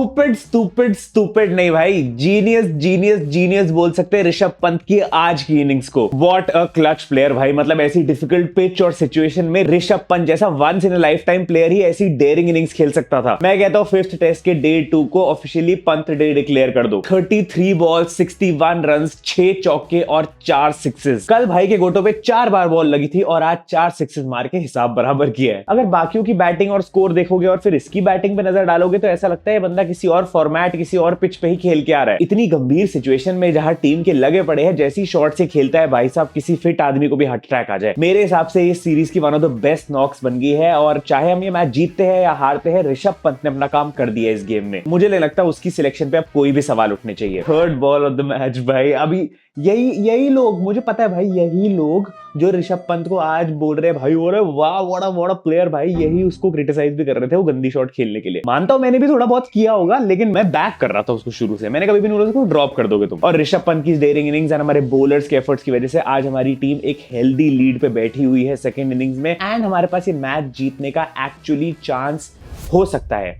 Stupid stupid stupid नहीं भाई, genius genius genius बोल सकते हैं ऋषभ पंत की आज की इनिंग्स को। व्हाट अ क्लच प्लेयर भाई, मतलब ऐसी डिफिकल्ट पिच और सिचुएशन में ऋषभ पंत जैसा once in a life time player ही ऐसी डेयरिंग इनिंग्स खेल सकता था। मैं कहता हूं फिफ्थ टेस्ट के डे 2 को ऑफिशियली पंत डे डिक्लेयर कर दो। 33 बॉल 61 रन, 6 चौके और 4 सिक्सेस। कल भाई के गोटो पे 4 बार बॉल लगी थी और आज 4 सिक्सेस मार के हिसाब बराबर किया है। अगर बाकियों की बैटिंग और स्कोर देखोगे और फिर इसकी बैटिंग पे नजर डालोगे तो ऐसा लगता है बंदा किसी और फॉर्मेट किसी और पिच पे ही खेल के आ रहा है। इतनी गंभीर सिचुएशन में जहां टीम के लगे पड़े हैं, जैसी शॉट से खेलता है भाई साहब, किसी फिट आदमी को भी हार्ट अटैक आ जाए। मेरे हिसाब से ये सीरीज की one of the best knocks बन गई है और चाहे हम ये मैच जीतते हैं या हारते हैं, ऋषभ पंत ने अपना काम कर दिया इस गेम में। मुझे नहीं लगता उसकी सिलेक्शन पे अब कोई भी सवाल उठने चाहिए। Third ball of the match भाई, अभी यही लोग, मुझे पता है भाई, यही लोग जो ऋषभ पंत को आज बोल रहे हैं भाई और वाह व्हाट अ प्लेयर भाई, यही उसको क्रिटिसाइज भी कर रहे थे वो गंदी शॉट खेलने के लिए। मानता हूं मैंने भी थोड़ा बहुत किया होगा, लेकिन मैं बैक कर रहा था उसको शुरू से। मैंने कभी भी नहीं बोला उसको ड्रॉप कर दोगे तुम। और ऋषभ पंत की डेयरिंग इनिंग्स एंड हमारे बॉलर्स के एफर्ट्स की वजह से आज हमारी टीम एक हेल्दी लीड पे बैठी हुई है सेकंड इनिंग्स में, एंड हमारे पास ये मैच जीतने का एक्चुअली चांस हो सकता है।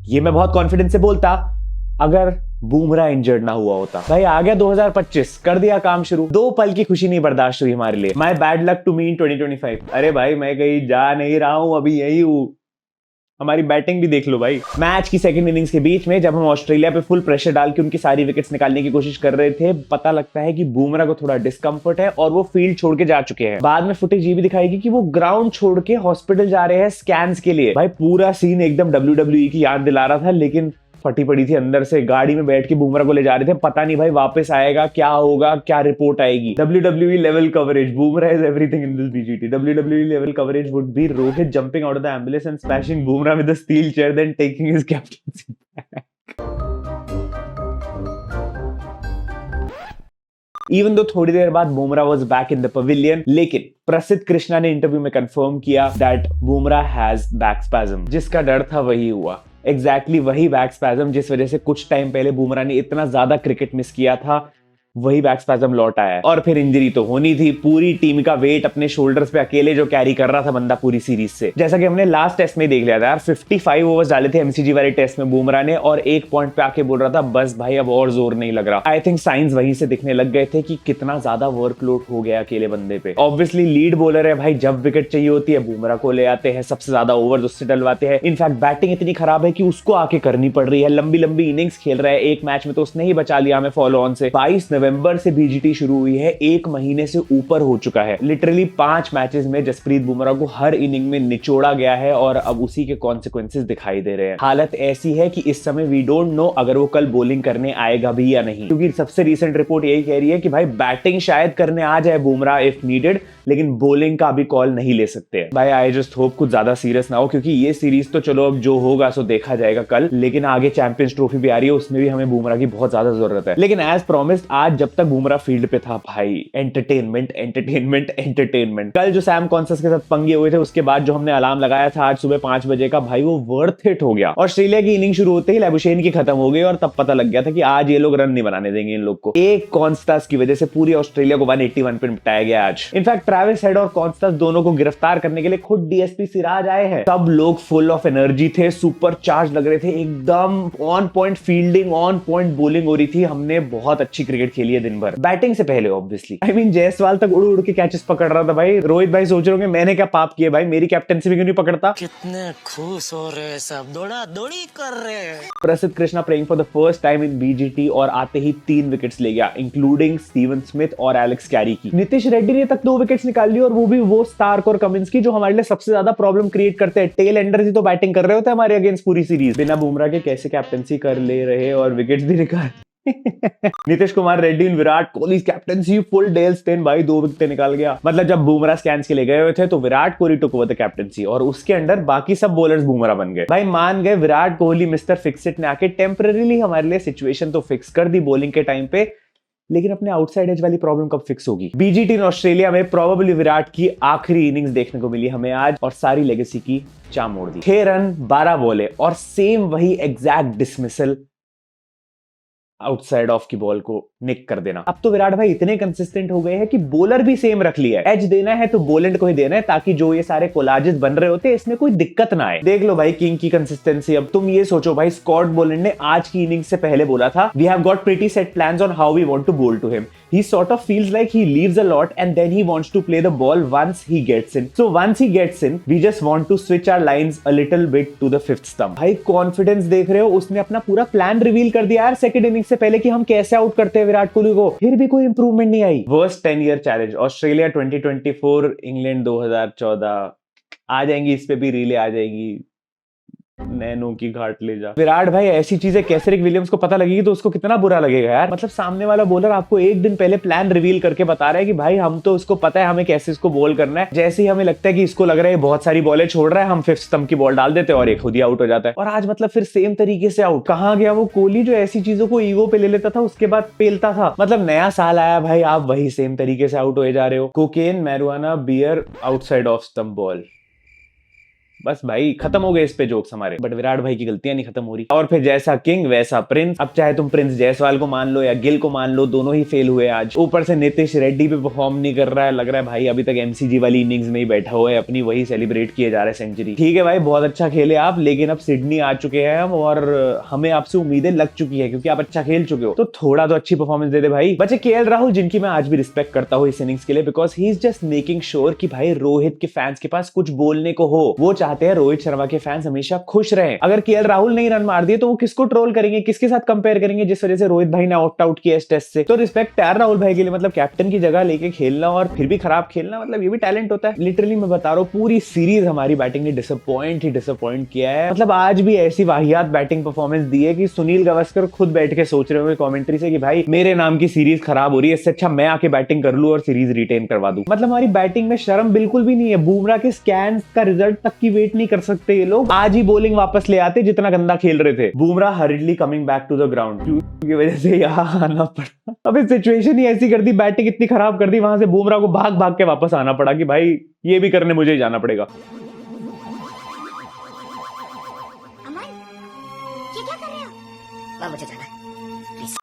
ये मैं बहुत कॉन्फिडेंस से बोलता अगर बुमराह इंजर्ड ना हुआ होता। भाई आ गया 2025, कर दिया काम शुरू। 2 पल की खुशी नहीं बर्दाश्त हुई हमारे लिए। My bad luck to me in 2025। अरे भाई मैं कहीं जा नहीं रहा हूं, अभी यही हूं। हमारी बैटिंग भी देख लो भाई। मैच की सेकंड इनिंग्स के बीच में जब हम ऑस्ट्रेलिया पे फुल प्रेशर डाल के उनकी सारी विकेट्स निकालने की कोशिश कर रहे थे, पता लगता है कि बुमराह को थोड़ा डिस्कंफर्ट है और वो फील्ड छोड़ के जा चुके हैं। बाद में फुटेज ये भी दिखाएगी कि वो ग्राउंड छोड़ के हॉस्पिटल जा रहे हैं स्कैन्स के लिए। भाई पूरा सीन एकदम WWE की याद दिला रहा था, लेकिन फटी पड़ी थी अंदर से। गाड़ी में बैठ के बुमराह को ले जा रहे थे, पता नहीं भाई वापस आएगा क्या होगा, क्या रिपोर्ट आएगी। WWE level coverage, Bumrah is everything in this BGT। WWE level coverage would be Rohit jumping out of the ambulance and smashing Bumrah with the steel chair then taking his captaincy back. Even though थोड़ी देर बाद Bumrah was back in the pavilion, लेकिन प्रसिद्ध कृष्णा ने interview में confirm किया that Bumrah has back spasm. जिसका डर था वही हुआ। एग्जैक्टली वही बैक स्पैज्म जिस वजह से कुछ टाइम पहले बुमराह ने इतना ज्यादा क्रिकेट मिस किया था, वही बैक स्पैज्म लौट आया है। और फिर इंजरी तो होनी थी। पूरी टीम का वेट अपने शोल्डर्स पे अकेले जो कैरी कर रहा था बंदा पूरी सीरीज से। जैसा कि हमने लास्ट टेस्ट में देख लिया था यार, 55 ओवर्स डाले थे MCG वाले टेस्ट में बुमराह ने और 1 पॉइंट पे आके बोल रहा था बस भाई अब और जोर नहीं लग रहा। आई थिंक साइंस वहीं से दिखने लग गए थे कि कितना ज्यादा वर्कलोड हो गया अकेले बंदे पे। ऑब्वियसली लीड बॉलर है भाई, जब विकेट चाहिए होती है बुमराह को ले आते हैं, सबसे ज्यादा ओवर्स उससे डलवाते हैं। इनफैक्ट बैटिंग इतनी खराब है कि उसको आके करनी पड़ रही है। लंबी लंबी इनिंग्स खेल रहा है। एक मैच में तो उसने ही बचा लिया हमें फॉलो ऑन से। 22 नवंबर से BGT शुरू हुई है, 1 महीने से ऊपर हो चुका है। लिटरली 5 मैचेस में जसप्रीत बुमराह को हर इनिंग में निचोड़ा गया है और अब उसी के कॉन्सिक्वेंसेस दिखाई दे रहे हैं। हालत ऐसी है कि इस समय वी डोंट नो अगर वो कल बॉलिंग करने आएगा भी या नहीं, क्योंकि सबसे रीसेंट रिपोर्ट यही कह रही है कि भाई बैटिंग शायद करने आ जाए बुमराह इफ नीडेड, लेकिन बॉलिंग का अभी कॉल नहीं ले सकते। भाई आई जस्ट होप कुछ ज्यादा सीरियस ना हो, क्योंकि ये सीरीज तो चलो अब जो होगा सो देखा जाएगा कल, लेकिन आगे चैंपियंस ट्रॉफी भी आ रही है, उसमें भी हमें बुमराह की बहुत ज्यादा जरूरत है। लेकिन एज प्रॉमिस्ड आज जब तक बुमराह फील्ड पे था भाई एंटरटेनमेंट एंटरटेनमेंट एंटरटेनमेंट। कल जो सैम कॉन्सस के साथ पंगे हुए थे उसके बाद जो हमने अलार्म लगाया था आज सुबह 5 बजे का, भाई वो वर्थ इट हो गया। ऑस्ट्रेलिया की इनिंग शुरू होते ही लैबुशेन की खत्म हो गई और तब पता लग गया था कि आज ये लोग रन नहीं बनाने देंगे इन लोग को। एक कॉन्स्टास की वजह से पूरी ऑस्ट्रेलिया को 181 पे निपटाया गया आज। इनफैक्ट ट्रेविस हेड और कॉन्स्टास दोनों को गिरफ्तार करने के लिए खुद DSP सिराज आए हैं। सब लोग फुल ऑफ एनर्जी थे, सुपर चार्ज लग रहे थे, एकदम on point fielding, on point bowling हो रही थी। हमने बहुत अच्छी क्रिकेट खेली है दिन भर, बैटिंग से पहले ऑब्वियसली। आई मीन जायसवाल तक उड़ उड़ के कैचेस पकड़ रहा था भाई। रोहित भाई सोच रहे होंगे मैंने क्या पाप किया भाई, मेरी कैप्टनसी भी क्यों नहीं पकड़ता। कितने खुश हो रहे हैं सब, दौड़ा दौड़ी कर रहे हैं। प्रसिद्ध Krishna playing for the first time in BGT और आते ही 3 विकेट्स ले गया, इंक्लूडिंग स्टीवन स्मिथ और एलेक्स कैरी की। नीतीश रेड्डी ने तक 2 विकेट्स निकाल ली और वो भी वो स्टार्क और कमिंस की जो हमारे लिए सबसे ज्यादा प्रॉब्लम क्रिएट करते हैं। टेल एंडर्स ही तो बैटिंग कर रहे होते हैं हमारे अगेंस्ट पूरी सीरीज। बिना बुमराह के कैसे कैप्टनसी कर ले रहे और विकेट्स भी निकाल Nitish Kumar Reddy in Virat Kohli captaincy full Dale Steyn भाई 2 विकेट निकाल गया। मतलब जब बुमराह स्कैन्स के लिए गए हुए थे तो Virat Kohli took over the captaincy और उसके अंडर बाकी सब बॉलर्स बुमराह बन गए। भाई मान गए Virat Kohli mister fix it ने आके टेम्परेरीली हमारे लिए सिचुएशन तो फिक्स कर दी बॉलिंग के टाइम पे, लेकिन अपने आउटसाइड एज वाली प्रॉब्लम कब फिक्स होगी। BGT इन ऑस्ट्रेलिया में प्रोबेबली विराट की आखिरी इनिंग्स देखने को मिली हमें आज और सारी लेगेसी की चाम मोड़ दी। 6 रन 12 बॉले और सेम वही एग्जैक्ट डिसमिसल आउटसाइड ऑफ की बॉल को निक कर देना। अब तो विराट भाई इतने कंसिस्टेंट हो गए हैं कि बॉलर भी सेम रख लिया है। एज देना है तो बोलेंड को ही देना है, ताकि जो ये सारे कोलाजेस बन रहे होते हैं इसमें कोई दिक्कत ना आए। देख लो भाई किंग की कंसिस्टेंसी। अब तुम ये सोचो भाई, स्कॉट बोलेंड ने आज की इनिंग्स से पहले बोला था, we have got pretty set plans on how we want to bowl to him. He sort of feels like he leaves a lot and then he wants to play the ball once he gets in. So once he gets in, we just want to switch our lines a little bit to the fifth stump. भाई confidence देख रहे हो, उसने अपना पूरा plan reveal कर दिया यार सेकंड इनिंग से पहले कि हम कैसे आउट करते हैं विराट कोहली को, फिर भी कोई इंप्रूवमेंट नहीं आई। Worst 10 year challenge, Australia 2024, England 2014, आ जाएंगी इस पे भी रीले आ जाएगी, नैनो की घाट ले जा। विराट भाई ऐसी चीजें कैसरिक विलियम्स को पता लगेगी तो उसको कितना बुरा लगेगा यार। मतलब सामने वाला बॉलर आपको एक दिन पहले प्लान रिवील करके बता रहा है कि भाई हम तो इसको पता है हमें कैसे इसको बॉल करना है, जैसे ही हमें लगता है कि इसको लग रहा है बहुत सारी बॉलें छोड़ रहा है, हम फिफ्थ स्टंप की बॉल डाल देते हैं और एक खुद ही आउट हो जाता है। और आज मतलब फिर सेम तरीके से आउट। कहां गया वो कोहली जो ऐसी चीजों को ईगो पे ले लेता था उसके बाद पेलता था। मतलब नया साल आया भाई, आप वही सेम तरीके से आउट हो जा रहे हो। Cocaine, marijuana, beer, outside off stump ball, बस भाई खत्म हो गए इस पे जोक्स हमारे। बट विराट भाई की गलतियां नहीं खत्म हो रही। और फिर जैसा किंग वैसा प्रिंस। अब चाहे तुम प्रिंस जायसवाल को मान लो या गिल को मान लो, दोनों ही फेल हुए आज। ऊपर से नीतीश रेड्डी भी परफॉर्म नहीं कर रहा है, लग रहा है भाई अभी तक एमसीजी वाली इनिंग्स में ही बैठा हुआ है, अपनी वही सेलिब्रेट किए जा रहे सेंचुरी। ठीक है भाई बहुत अच्छा खेले आप, लेकिन अब सिडनी आ चुके हैं हम और हमें आपसे उम्मीदें लग चुकी है क्योंकि आप अच्छा खेल चुके हो, तो थोड़ा तो अच्छी परफॉर्मेंस दे दे भाई। बचे केएल राहुल, जिनकी मैं आज भी रिस्पेक्ट करता हूँ इस इनिंग्स के लिए, because he is just making sure कि भाई रोहित के फैंस के पास कुछ बोलने को हो। वो चाहते हैं रोहित शर्मा के फैंस हमेशा खुश रहें। अगर केएल राहुल नहीं रन मार दिए तो वो किसको ट्रोल करेंगे, किसके साथ कंपेयर करेंगे, जिस वजह से रोहित भाई ने ऑप्ट आउट किया इस टेस्ट से। तो रिस्पेक्ट यार राहुल भाई के लिए, मतलब कैप्टन की जगह लेके खेलना और फिर भी खराब खेलना, मतलब ये भी टैलेंट होता है। लिटरली मैं बता रहा हूँ पूरी सीरीज हमारी बैटिंग ने डिसअपॉइंट किया है। मतलब आज भी ऐसी वाहियात बैटिंग परफॉर्मेंस दी है कि सुनील गावस्कर खुद बैठ के सोच रहे होंगे कमेंट्री से कि भाई मेरे नाम की सीरीज खराब हो रही है, इससे अच्छा मैं आके बैटिंग कर लूं और सीरीज रिटेन करवा दूं। मतलब हमारी बैटिंग में शर्म बिल्कुल भी नहीं है। बुमराह के स्कैन का रिजल्ट तक की वेट नहीं कर सकते ये लोग। आज ही बॉलिंग वापस ले आते जितना गंदा खेल रहे थे। Bumrah hardly coming back to the ground की वजह से यहाँ आना पड़ा। अब इस सिचुएशन ही ऐसी कर दी, बैटिंग इतनी खराब कर दी, वहां से बुमराह को भाग भाग के वापस आना पड़ा कि भाई ये भी करने मुझे ही जाना पड़ेगा। ये क्या कर रहे हो? मुझे जाना है।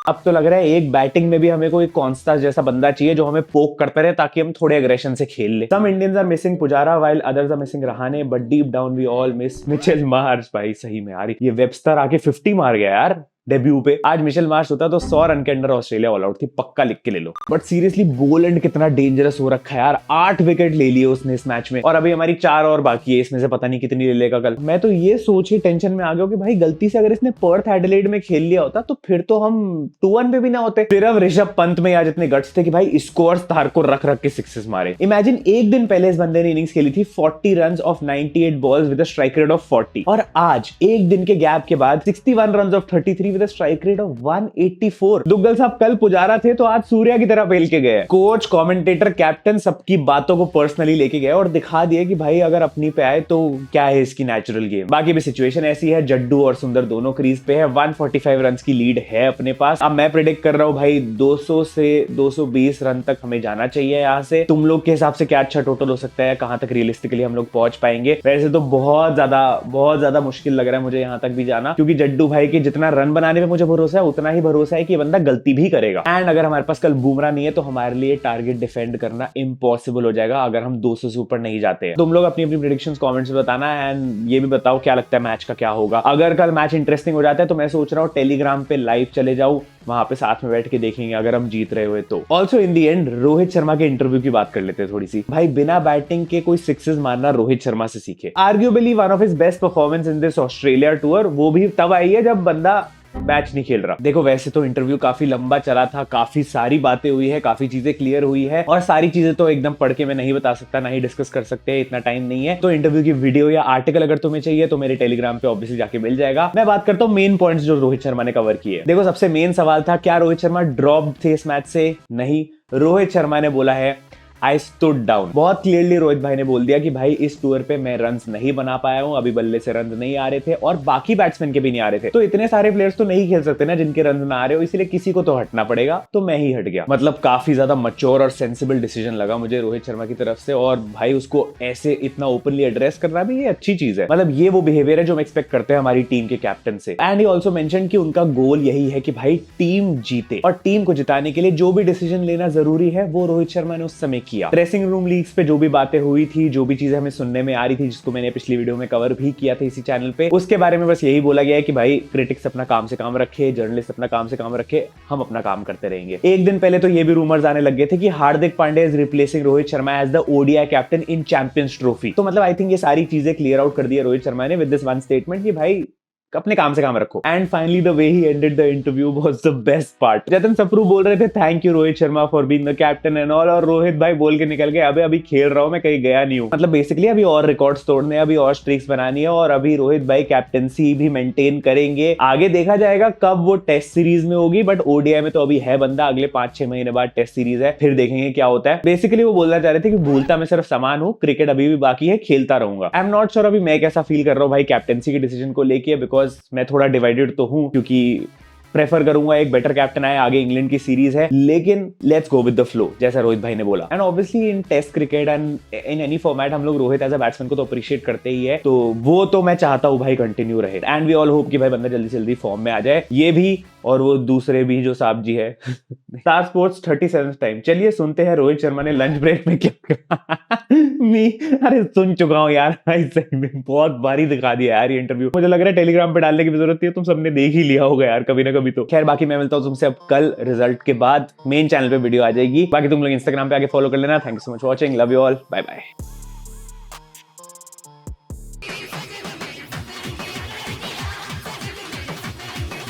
अब तो लग रहा है एक बैटिंग में भी हमें कोई कॉन्स्टास जैसा बंदा चाहिए जो हमें पोक करता रहे ताकि हम थोड़े एग्रेशन से खेल ले। Some Indians are missing Pujara while others are missing Rahane, but deep down we all miss Mitchell Marsh. भाई सही में यार ये वेबस्टर आके 50 मार गया यार डेब्यू पे। आज मिचेल मार्श होता तो 100 रन के अंदर ऑस्ट्रेलिया ऑल आउट थी, पक्का लिख के ले लो। बट सीरियसली बोलेंड कितना डेंजरस हो रखा है यार, 8 विकेट ले लिए उसने इस मैच में और अभी हमारी 4 और बाकी है, इसमें से पता नहीं कितनी ले लेगा कल। मैं तो ये सोच ही टेंशन में आ गया कि भाई गलती से अगर इसने पर्थ एडिलेड में खेल लिया होता तो फिर तो हम 2-1 पे भी ना होते। सिर्फ ऋषभ पंत में आज इतने गट्स थे कि भाई स्कोर तार को रख रख के सिक्सेस मारे। इमेजिन एक दिन पहले इस बंदे ने इनिंग्स खेली थी 40 run of 98 balls with a strike rate of 40 और आज एक दिन के गैप के बाद 61 run of 33 with a strike rate of 184। Duggal साहब कल पुजारा थे तो आज सूर्या की तरह पेल के गए। कोच, कमेंटेटर, कैप्टन सबकी बातों को पर्सनली लेके गए और दिखा दिए कि भाई अगर अपनी पे आए तो क्या है इसकी नेचुरल गेम। बाकी भी सिचुएशन ऐसी है, जड्डू और सुंदर दोनों क्रीज पे है, 145 रन की लीड है अपने पास। अब मैं प्रेडिक्ट कर रहा हूं भाई 200 से 220 रन तक हमें जाना चाहिए यहाँ से। तुम लोग के हिसाब से क्या अच्छा टोटल हो सकता है, कहां तक रियलिस्टिकली हम लोग पहुंच पाएंगे? वैसे तो बहुत ज्यादा मुश्किल लग रहा है मुझे यहाँ तक भी जाना, क्योंकि जड्डू भाई के जितना रन बनाने में मुझे भरोसा है उतना ही भरोसा है कि ये बंदा गलती भी करेगा। एंड अगर हमारे पास कल बुमराह नहीं है तो हमारे लिए टारगेट डिफेंड करना इम्पॉसिबल हो जाएगा अगर हम 200 से ऊपर नहीं जाते हैं। तुम लोग अपनी अपनी प्रेडिक्शंस कमेंट्स में बताना एंड ये भी बताओ क्या लगता है मैच का क्या होगा। अगर कल मैच इंटरेस्टिंग हो जाता है तो मैं सोच रहा हूँ टेलीग्राम पे लाइव चले जाऊं, वहां पे साथ में बैठ के देखेंगे अगर हम जीत रहे हुए तो। Also in the and Rohit Sharma के इंटरव्यू की बात कर लेते हैं थोड़ी सी। भाई बिना बैटिंग के कोई सिक्सेस मारना रोहित शर्मा से सीखे। Arguably one of his best performance in this Australia tour, वो भी तब आई है जब बंदा मैच नहीं खेल रहा। देखो वैसे तो इंटरव्यू काफी लंबा चला था, काफी सारी बातें हुई है, काफी चीजें क्लियर हुई है और सारी चीजें तो एकदम पढ़ के मैं नहीं बता सकता, ना ही डिस्कस कर सकते, इतना टाइम नहीं है। तो इंटरव्यू की वीडियो या आर्टिकल अगर तुम्हें चाहिए तो मेरे टेलीग्राम पे ऑब्वियसली जाके मिल जाएगा। मैं बात करता हूँ मेन पॉइंट्स जो रोहित शर्मा ने कवर किए। देखो सबसे मेन सवाल था क्या रोहित शर्मा ड्रॉप थे इस मैच से? नहीं, रोहित शर्मा ने बोला है आई स्टूड डाउन। बहुत क्लियरली रोहित भाई ने बोल दिया कि भाई इस टूर पे मैं रन्स नहीं बना पाया हूं, अभी बल्ले से रन्स नहीं आ रहे थे और बाकी बैट्समैन के भी नहीं आ रहे थे, तो इतने सारे प्लेयर्स तो नहीं खेल सकते ना जिनके रन्स ना आ रहे हो, इसलिए किसी को तो हटना पड़ेगा, तो मैं ही हट गया। मतलब काफी ज्यादा मैच्योर और सेंसिबल डिसीजन लगा मुझे रोहित शर्मा की तरफ से, और भाई उसको ऐसे इतना ओपनली एड्रेस करना भी ये अच्छी चीज है। मतलब ये वो बिहेवियर है जो हम एक्सपेक्ट करते हैं हमारी टीम के कैप्टन से। एंड ही ऑल्सो मेंशन कि उनका गोल यही है कि भाई टीम जीते, और टीम को जिताने के लिए जो भी डिसीजन लेना जरूरी है वो रोहित शर्मा ने उस समय किया। ड्रेसिंग रूम लीग्स पे जो भी बातें हुई थी, जो भी चीजें हमें सुनने में आ रही थी, जिसको मैंने पिछली वीडियो में कवर भी किया था इसी चैनल पे, उसके बारे में बस यही बोला गया है कि भाई क्रिटिक्स अपना काम से काम रखे, जर्नलिस्ट अपना काम से काम रखे, हम अपना काम करते रहेंगे। एक दिन पहले तो ये भी रूमर्स आने लग गए थे कि Hardik Pandya is replacing Rohit Sharma as the ODI captain in Champions Trophy. तो मतलब आई थिंक ये सारी चीजें क्लियर आउट कर दी है रोहित शर्मा ने विद दिस वन स्टेटमेंट कि भाई अपने काम से काम रखो। And finally the way he ended the interview was the best part. जतन सप्रू बोल रहे थे thank you Rohit Sharma for being the captain and all, और रोहित भाई बोल के निकल गए अभी खेल रहा हूं, मैं कहीं गया नहीं हूं। मतलब बेसिकली अभी और रिकॉर्ड्स तोड़ने, अभी और स्ट्रीक्स बनानी है, और अभी रोहित भाई कैप्टनसी भी मेंटेन करेंगे। आगे देखा जाएगा कब वो टेस्ट सीरीज में होगी, बट ओडीआई में तो अभी है बंदा, अगले 5-6 महीने बाद टेस्ट सीरीज है, फिर देखेंगे क्या होता है। बेसिकली वो बोलना चाह रहे थे कि भूलता मैं सिर्फ सामान हूं, क्रिकेट अभी भी बाकी है, खेलता रहूंगा। आई एम नॉट श्योर अभी मैं कैसा फील कर रहा हूं भाई कैप्टनसी के डिसीजन को लेके, बिकॉज मैं थोड़ा डिवाइडेड तो हूं, क्योंकि प्रेफर करूंगा एक बेटर कैप्टन आए, आगे इंग्लैंड की सीरीज है, लेकिन let's go with the flow जैसा रोहित भाई ने बोला। And obviously in test cricket and in any format हम लोग रोहित एज अ बैट्समैन को तो अप्रिशिएट करते ही है, तो वो तो मैं चाहता हूं भाई कंटिन्यू रहे। एंड वी ऑल होप कि भाई बंदा जल्दी से जल्दी फॉर्म में आ जाए, ये भी और वो दूसरे भी जो साहब जी है। Star sports 37th time. चलिए सुनते हैं रोहित शर्मा ने लंच ब्रेक में क्या कहा। अरे सुन चुका हूं यार भाई, सही में बहुत बारी दिखा दिया यार ये इंटरव्यू। मुझे लग रहा है टेलीग्राम पे डालने की जरूरत है, तुम सबने देख ही लिया होगा यार कभी ना कभी तो। खैर बाकी मैं मिलता हूं तुमसे अब कल रिजल्ट के बाद, मेन चैनल पे वीडियो आ जाएगी। बाकी तुम लोग इंस्टाग्राम पे आके फॉलो कर लेना। Thank you so much watching, love you all, bye bye.